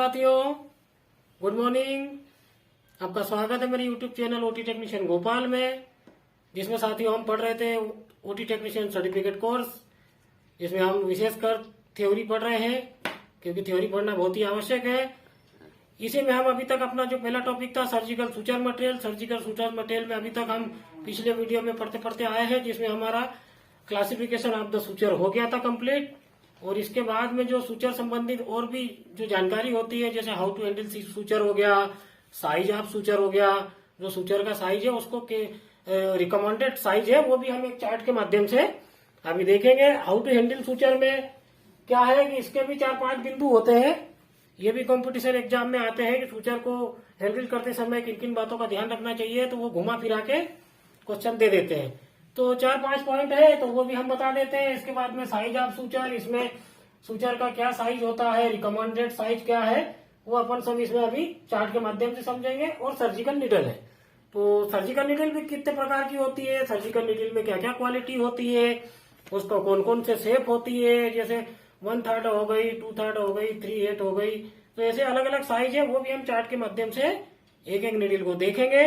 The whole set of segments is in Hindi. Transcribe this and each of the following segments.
साथियों, गुड मॉर्निंग। आपका स्वागत है मेरे YouTube channel OT technician Bhopal में, जिसमें साथियों हम पढ़ रहे थे ओटी टेक्नीशियन सर्टिफिकेट कोर्स, जिसमें हम विशेषकर थ्योरी पढ़ रहे हैं, क्योंकि थ्योरी पढ़ना बहुत ही आवश्यक है। इसी में हम अभी तक अपना जो पहला टॉपिक था सर्जिकल सूचर मटेरियल में अभी तक हम पिछले वीडियो में पढ़ते पढ़ते आए हैं, जिसमें हमारा क्लासिफिकेशन ऑफ द सूचर हो गया था कंप्लीट। और इसके बाद में जो सूचर संबंधित और भी जो जानकारी होती है, जैसे हाउ टू हैंडल सूचर हो गया, साइज ऑफ सूचर हो गया, जो सूचर का साइज है उसको रिकमेंडेड साइज है वो भी हम एक चार्ट के माध्यम से अभी देखेंगे। हाउ टू हैंडल सूचर में क्या है कि इसके भी 4-5 बिंदु होते हैं। ये भी कंपटीशन एग्जाम में आते हैं कि सूचर को हैंडल करते समय किन किन बातों का ध्यान रखना चाहिए, तो वो घुमा फिरा के क्वेश्चन दे देते हैं। तो 4-5 पॉइंट है, तो वो भी हम बता देते हैं। इसके बाद में साइज ऑफ सूचर, इसमें सूचर का क्या साइज होता है, रिकमेंडेड साइज क्या है, वो अपन सब इसमें अभी चार्ट के माध्यम से समझेंगे। और सर्जिकल नीडल है, तो सर्जिकल नीडल भी कितने प्रकार की होती है, सर्जिकल नीडल में क्या क्या क्वालिटी होती है, उसका कौन कौन से शेप होती है, जैसे 1/3 हो गई, 2/3 हो गई, 3/8 हो गई, तो ऐसे अलग अलग साइज है, वो भी हम चार्ट के माध्यम से एक एक नीडल को देखेंगे।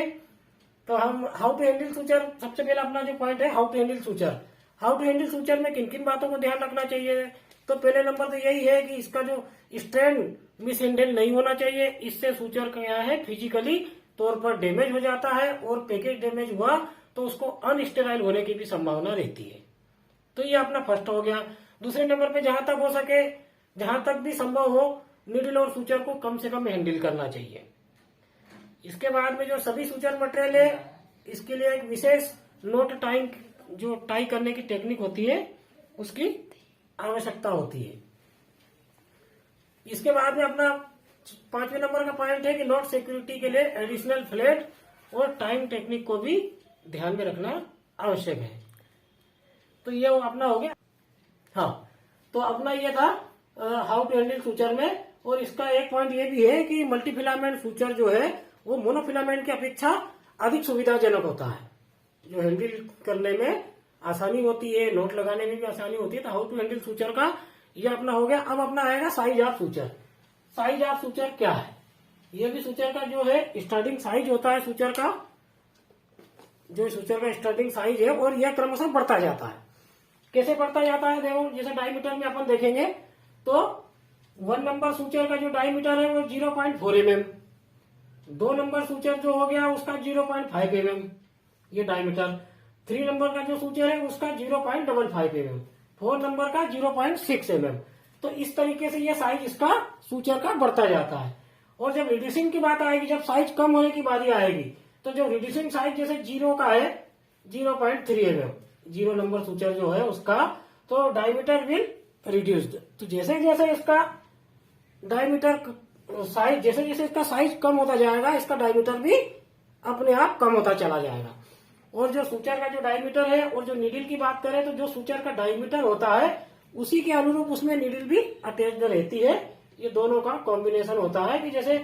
तो हम हाउ टू हैंडल सूचर, सबसे पहला अपना जो पॉइंट है how to handle suture. How to handle suture में किन किन बातों को ध्यान रखना चाहिए, तो पहले नंबर तो यही है कि इसका जो स्ट्रैंड मिस हैंडल नहीं होना चाहिए। इससे सूचर का क्या है, फिजिकली तौर पर डैमेज हो जाता है, और पैकेज डैमेज हुआ तो उसको अनस्टेराइल होने की भी संभावना रहती है। तो ये अपना फर्स्ट हो गया। दूसरे नंबर पे जहां तक हो सके, जहां तक भी संभव हो, नीडल और सूचर को कम से कम हैंडल करना चाहिए। इसके बाद में जो सभी सूचर मटेरियल है, इसके लिए एक विशेष नोट टाइम, जो टाई करने की टेक्निक होती है, उसकी आवश्यकता होती है। इसके बाद में अपना 5वें नंबर का पॉइंट है कि नोट सिक्योरिटी के लिए एडिशनल फ्लैट और टाइम टेक्निक को भी ध्यान में रखना आवश्यक है। तो ये अपना हो गया। हाँ, तो अपना ये था हाउ टू हैंडल सूचर में। और इसका एक पॉइंट ये भी है कि मल्टीफिलामेंट सूचर जो है वो मोनोफिलामेंट की अपेक्षा अधिक सुविधाजनक होता है, जो हैंडल करने में आसानी होती है, नोट लगाने में भी आसानी होती है। तो हाउ टू हैंडल सूचर का ये अपना हो गया। अब अपना आएगा size of suture. Size of suture क्या है, ये भी सूचर का जो है स्टार्टिंग साइज होता है, सूचर का जो सूचर का स्टार्टिंग साइज है, और यह क्रमशः बढ़ता जाता है। कैसे बढ़ता जाता है, देखो जैसे डायमीटर में अपन देखेंगे तो 1 नंबर सूचर का जो डायमीटर है वो 0.4 mm, 2 नंबर सूचर जो हो गया उसका 0.5 mm ये डायमीटर, 3 नंबर का जो सूचर है उसका 0.55 mm, 4 नंबर का 0.6 mm। तो इस तरीके से ये साइज इसका सूचर का बढ़ता जाता है। और जब रिड्यूसिंग की बात आएगी, जब साइज कम होने की बारी आएगी, तो जो रिड्यूसिंग साइज जैसे 0 का है 0.3 mm, 0 नंबर सूचर जो है उसका, तो डायमीटर विल रिड्यूस्ड। तो जैसे जैसे इसका डायमीटर साइज, जैसे जैसे इसका साइज कम होता जाएगा, इसका डायमीटर भी अपने आप कम होता चला जाएगा। और जो सूचर का जो डायमीटर है और जो नीडल की बात करें, तो जो सूचर का डायमीटर होता है उसी के अनुरूप उसमें नीडल भी अटैच्ड रहती है। ये दोनों का कॉम्बिनेशन होता है कि जैसे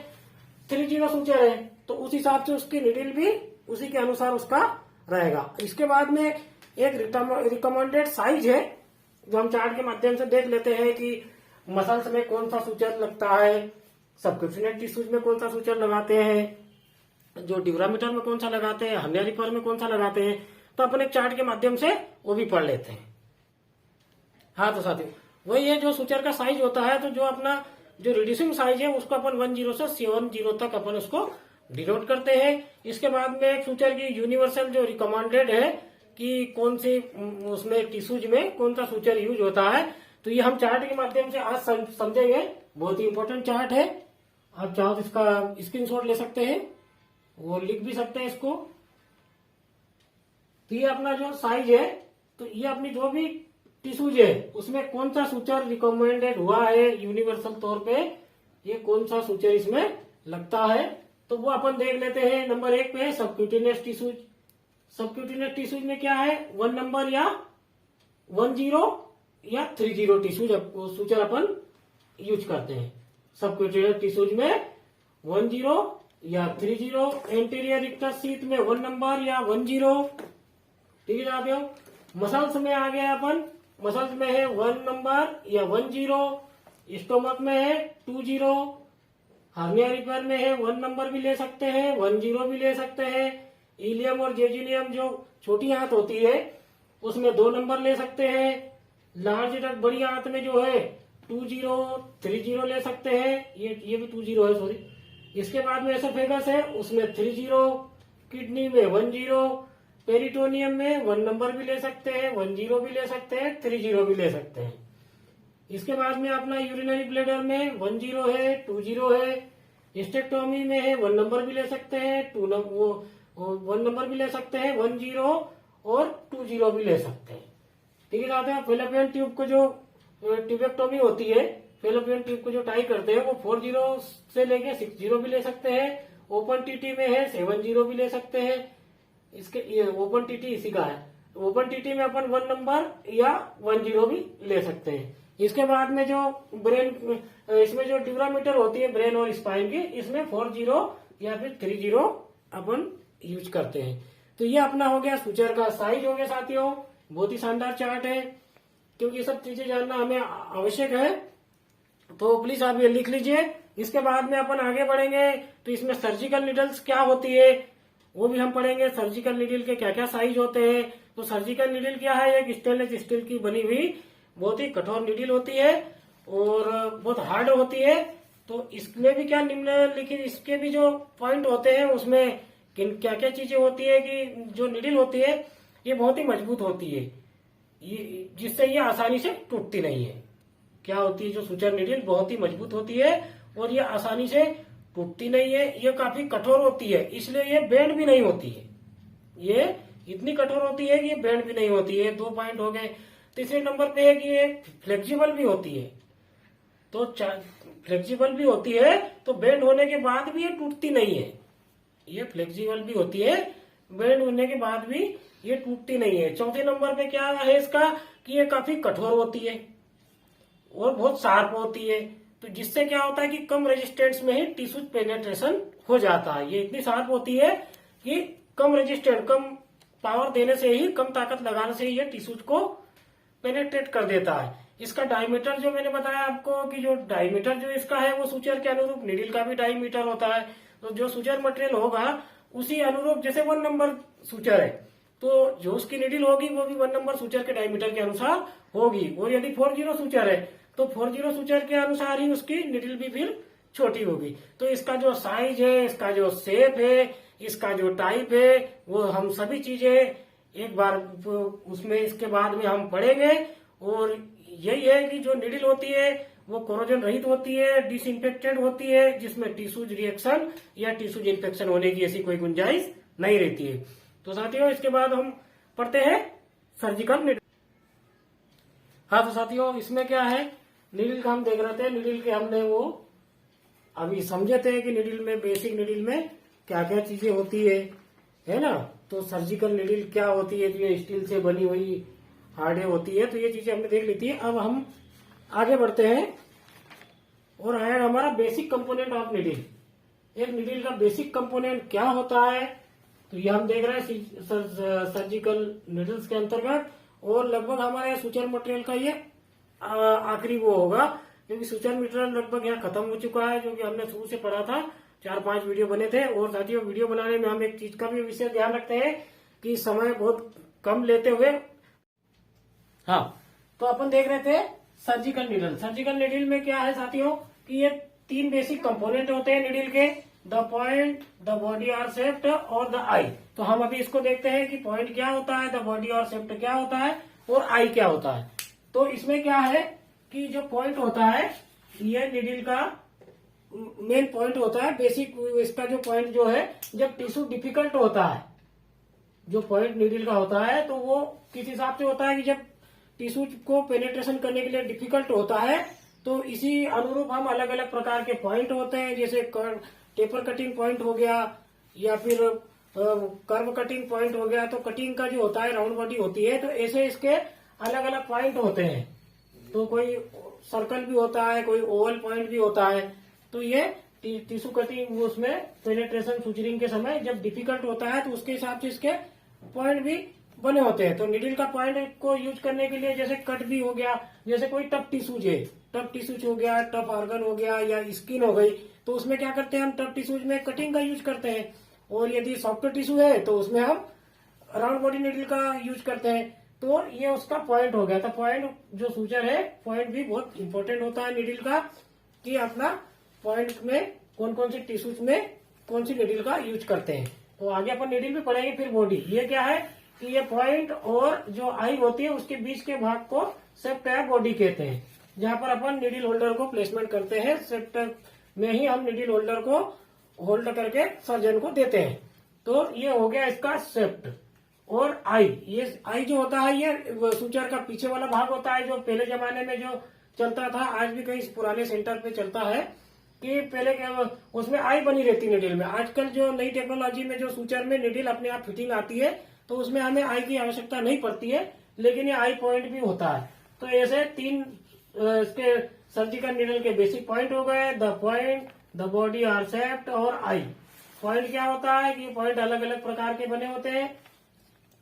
30 सूचर है तो उस हिसाब से उसकी नीडल भी उसी के अनुसार उसका रहेगा। इसके बाद में एक रिकमेंडेड साइज है, जो हम चार्ट के माध्यम से देख लेते हैं कि मसल्स में कौन सा सूचर लगता है, सबक्यूटेनियस टिश्यूज में कौन सा सूचर लगाते हैं, जो ड्यूरामीटर में कौन सा लगाते हैं, हर्निया रिपर में कौन सा लगाते हैं, तो अपन एक चार्ट के माध्यम से वो भी पढ़ लेते हैं। हाँ, तो साथियों वही है जो सूचर का साइज होता है, तो जो अपना जो रिड्यूसिंग साइज है उसको अपन 10 से 70 तक अपन उसको डिनोट करते हैं। इसके बाद में एक सूचर की यूनिवर्सल जो रिकमेंडेड है कि कौन सी उसमें टिश्यूज में कौन सा सूचर यूज होता है, तो ये हम चार्ट के माध्यम से आज समझेंगे। बहुत ही इंपॉर्टेंट चार्ट है, आप चाहो तो इसका स्क्रीनशॉट ले सकते हैं, वो लिख भी सकते हैं इसको। तो ये अपना जो साइज है, तो ये अपनी जो भी टिश्यूज है उसमें कौन सा सूचर रिकमेंडेड हुआ है यूनिवर्सल तौर पे, ये कौन सा सूचर इसमें लगता है, तो वो अपन देख लेते हैं। नंबर 1 पे है सबक्यूटेनियस टिश्यूज। सबक्यूटेनियस टिश्यूज में क्या है, 1 नंबर या 10 या 30 टिश्यूज सूचर अपन यूज करते हैं। सबक्यूटेनियस टिश्यूज में 10 या 30, एंटीरियर रिक्टस शीथ में 1 नंबर या 10। ठीक है साथियों। मसल्स में आ गया अपन, मसल्स में है 1 नंबर या 10, स्टोमक में है 20, हार्निया रिपेयर में है 1 नंबर भी ले सकते हैं, 10 भी ले सकते हैं। इलियम और जेजुनियम जो छोटी आंत होती है उसमें 2 नंबर ले सकते हैं। लार्ज डक बड़ी आंत में जो है 20, 30 ले सकते हैं। ये भी 20 है, सॉरी। इसके बाद में एसोफेगस है, उसमें 30, किडनी में 10, पेरिटोनियम में 1 नंबर भी ले सकते हैं, 10 भी ले सकते हैं, 30 भी ले सकते हैं। इसके बाद में अपना यूरिनरी ब्लैडर में 10 है, 20 है। हिस्टेक्टोमी में है 1 नंबर भी ले सकते हैं, 1 नंबर भी ले सकते हैं, 10 और 20 भी ले सकते हैं। ठीक है। फेलोपियन ट्यूब को जो ट्यूबेक्टोमी होती है, फेलोपियन ट्यूब को जो टाई करते हैं वो 40 से लेके 60 भी ले सकते हैं। ओपन टीटी में है 70 भी ले सकते हैं। इसके ओपन टीटी इसी का है। ओपन टीटी में अपन 1 नंबर या 10 भी ले सकते हैं। इसके बाद में जो ब्रेन, इसमें जो ड्यूरामीटर होती है ब्रेन और स्पाइन की, इसमें 40 या फिर 30 अपन यूज करते हैं। तो ये अपना हो गया सूचर का साइज हो गया साथियों। बहुत ही शानदार चार्ट है, क्योंकि ये सब चीजें जानना हमें आवश्यक है। तो प्लीज आप ये लिख लीजिए। इसके बाद में अपन आगे बढ़ेंगे तो इसमें सर्जिकल निडल्स क्या होती है वो भी हम पढ़ेंगे। सर्जिकल निडल के क्या क्या साइज होते हैं। तो सर्जिकल निडल क्या है, एक स्टेनलेस स्टील की बनी हुई बहुत ही कठोर निडल होती है और बहुत हार्ड होती है। तो इसमें भी क्या निम्नलिखित इसके भी जो पॉइंट होते हैं उसमें किन क्या क्या चीजें होती है कि जो निडल होती है ये बहुत ही मजबूत होती है, ये जिससे ये आसानी से टूटती नहीं है। क्या होती है, जो सुचर निडल बहुत ही मजबूत होती है और ये आसानी से टूटती नहीं है। ये काफी कठोर होती है, इसलिए ये बेंड भी नहीं होती है। ये इतनी कठोर होती है कि ये बेंड भी नहीं होती है। 2 पॉइंट हो गए। तीसरे नंबर पे है कि ये फ्लेक्सिबल भी होती है। तो फ्लेक्सिबल भी होती है तो बेंड होने के बाद भी ये टूटती नहीं है। ये फ्लेक्सिबल भी होती है, बेंड होने के बाद भी ये टूटती नहीं है। चौथे नंबर पे क्या है इसका कि ये काफी कठोर होती है और बहुत शार्प होती है। तो जिससे क्या होता है कि कम रेजिस्टेंस में ही टिश्यू पेनेट्रेशन हो जाता है। ये इतनी शार्प होती है कि कम रेजिस्टेंट, कम पावर देने से ही, कम ताकत लगाने से ही ये टिश्यूज को पेनेट्रेट कर देता है। इसका डायमीटर जो मैंने बताया आपको कि जो डायमीटर जो इसका है वो सूचर के अनुरूप निडल का भी डायमीटर होता है। तो जो सूचर मटेरियल होगा उसी अनुरूप, जैसे 1 नंबर सूचर है तो जो उसकी निडल होगी वो भी 1 नंबर सूचर के डायमीटर के अनुसार होगी। और यदि 40 सूचर है तो 40 सूचर के अनुसार ही उसकी निडल भी फिर छोटी होगी। तो इसका जो साइज है, इसका जो शेप है, इसका जो टाइप है, वो हम सभी चीजें एक बार उसमें इसके बाद में हम पढ़ेंगे। और यही है कि जो निडल होती है वो कोरोजन रहित होती है, डिसइंफेक्टेड होती है, जिसमें टिश्यूज रिएक्शन या टिश्यूज इन्फेक्शन होने की ऐसी कोई गुंजाइश नहीं रहती है। तो साथियों इसके बाद हम पढ़ते हैं सर्जिकल निडल। हाँ तो साथियों इसमें क्या है, निडल का हम देख रहे थे। निडल के हमने वो अभी समझे थे कि निडल में, बेसिक निडल में क्या क्या चीजें होती है ना। तो सर्जिकल निडल क्या होती है, तो ये स्टील से बनी हुई हार्डे होती है। तो ये चीजें हमने देख ली थी। अब हम आगे बढ़ते हैं और आया हमारा बेसिक कंपोनेंट ऑफ निडल। एक निडल का बेसिक कंपोनेंट क्या होता है, तो ये हम देख रहे हैं सर्जिकल निडल्स के अंतर्गत। और लगभग हमारे सूचर मटेरियल का ये आखिरी वो होगा, क्योंकि सूचर मटेरियल लगभग यहाँ खत्म हो चुका है, जो कि हमने शुरू से पढ़ा था। 4-5 वीडियो बने थे। और साथियों वीडियो बनाने में हम एक चीज का भी विशेष ध्यान रखते हैं कि समय बहुत कम लेते हुए, हाँ तो अपन देख रहे थे सर्जिकल निडल। सर्जिकल निडल में क्या है साथियों कि ये 3 बेसिक कंपोनेंट होते हैं निडल के, the point, the body or shaft और द आई। तो हम अभी इसको देखते हैं कि पॉइंट क्या होता है, द बॉडी और शेफ्ट क्या होता है और आई क्या होता है। तो इसमें क्या है कि जो पॉइंट होता है ये निडल का मेन पॉइंट होता है। बेसिक इसका जो पॉइंट जो है, जब टिश्यू डिफिकल्ट होता है, जो पॉइंट निडल का होता है तो वो किस हिसाब से होता है कि जब टिश्यू को पेनिट्रेशन करने के लिए डिफिकल्ट होता है तो इसी अनुरूप हम अलग अलग प्रकार के पॉइंट होते हैं। जैसे टेपर कटिंग पॉइंट हो गया या फिर कर्व कटिंग पॉइंट हो गया। तो कटिंग का जो होता है राउंड बॉडी होती है, तो ऐसे इसके अलग अलग पॉइंट होते हैं। तो कोई सर्कल भी होता है, कोई ओवल पॉइंट भी होता है। तो ये टिश्यू कटिंग उसमें पेनिट्रेशन सुचरिंग के समय जब डिफिकल्ट होता है तो उसके हिसाब से इसके पॉइंट भी बने होते हैं। तो निडल का पॉइंट को यूज करने के लिए जैसे कट भी हो गया, जैसे कोई टफ टिश्यूज है, टफ टिश्यूज हो गया, टफ ऑर्गन हो गया या स्किन हो गई, तो उसमें क्या करते हैं हम टफ टिश्यूज में कटिंग का यूज करते हैं, और यदि सॉफ्ट टिश्यू है तो उसमें हम राउंड बॉडी नीडल का यूज करते हैं। तो ये उसका पॉइंट हो गया। तो पॉइंट जो सूचर है, पॉइंट भी बहुत इंपॉर्टेंट होता है नीडल का, कि अपना पॉइंट में कौन कौन सी टिश्यूज में कौन सी नीडल का यूज करते हैं। तो आगे अपन नीडल भी पढ़ेंगे। फिर बॉडी, ये क्या है कि ये पॉइंट और जो आई होती है उसके बीच के भाग को सेप्ट या बॉडी कहते हैं, जहां पर अपन नीडल होल्डर को प्लेसमेंट करते हैं। सेप्ट में ही हम नीडल होल्डर को होल्ड करके सर्जन को देते हैं। तो ये हो गया इसका सेप्ट। और आई, ये आई जो होता है ये सूचर का पीछे वाला भाग होता है, जो पहले जमाने में जो चलता था, आज भी कई पुराने सेंटर पे चलता है कि पहले उसमें आई बनी रहती निडल में। आजकल जो नई टेक्नोलॉजी में जो सूचर में निडल अपने आप फिटिंग आती है, तो उसमें हमें आई की आवश्यकता नहीं पड़ती है, लेकिन ये आई पॉइंट भी होता है। तो ऐसे तीन इसके सर्जिकल निडल के बेसिक पॉइंट हो गए, the point, the body are सेप्ट और आई। पॉइंट क्या होता है कि पॉइंट अलग अलग प्रकार के बने होते हैं,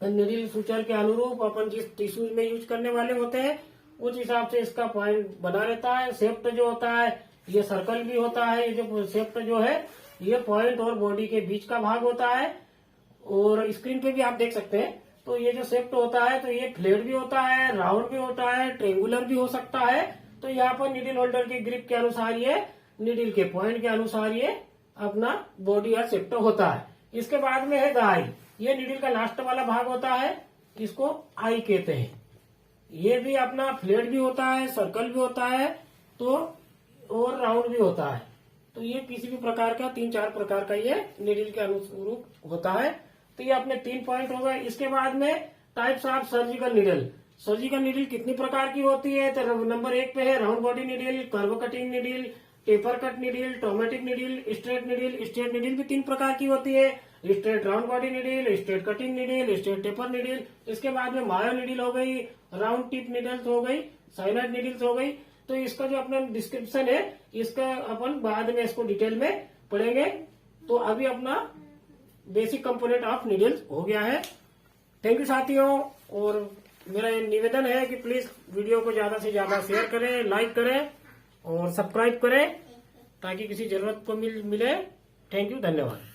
निडल सूचर के अनुरूप अपन जिस टिश्यूज में यूज करने वाले होते हैं उस हिसाब से इसका पॉइंट बना रहता है। सेप्ट जो होता है ये सर्कल भी होता है। ये जो सेप्ट जो है ये पॉइंट और बॉडी के बीच का भाग होता है, और स्क्रीन पे भी आप देख सकते हैं। तो ये जो सेप्ट होता है तो ये फ्लैट भी होता है, राउंड भी होता है, ट्रेंगुलर भी हो सकता है। तो यहाँ पर निडल होल्डर के ग्रिप के अनुसार ये निडल के पॉइंट के अनुसार ये अपना बॉडी या सेप्ट होता है। इसके बाद में है द आई, ये निडल का लास्ट वाला भाग होता है, इसको आई कहते हैं। ये भी अपना फ्लैट भी होता है, सर्कल भी होता है, तो और राउंड भी होता है। तो ये किसी भी प्रकार का 3-4 प्रकार का ये निडल के अनुरूप होता है। तो ये अपने 3 पॉइंट हो गए। इसके बाद में types of surgical needle. Surgical needle कितनी प्रकार की होती है? तो नंबर 1 पे है round body needle, curve cutting needle, taper cut needle, atraumatic needle, straight needle. Straight needle भी 3 प्रकार की होती है, straight round body needle, straight cutting needle, straight taper needle. इसके बाद में मायो निडल हो गई, राउंड टिप निडल्स हो गई, साइनाइड निडल्स हो गई। तो इसका जो अपना डिस्क्रिप्शन है इसका अपन बाद में इसको डिटेल में पढ़ेंगे। तो अभी अपना बेसिक कंपोनेंट ऑफ निडल्स हो गया है। थैंक यू साथियों, और मेरा निवेदन है कि प्लीज वीडियो को ज्यादा से ज्यादा शेयर करें, लाइक करें और सब्सक्राइब करें, ताकि किसी जरूरत को मिले। थैंक यू, धन्यवाद।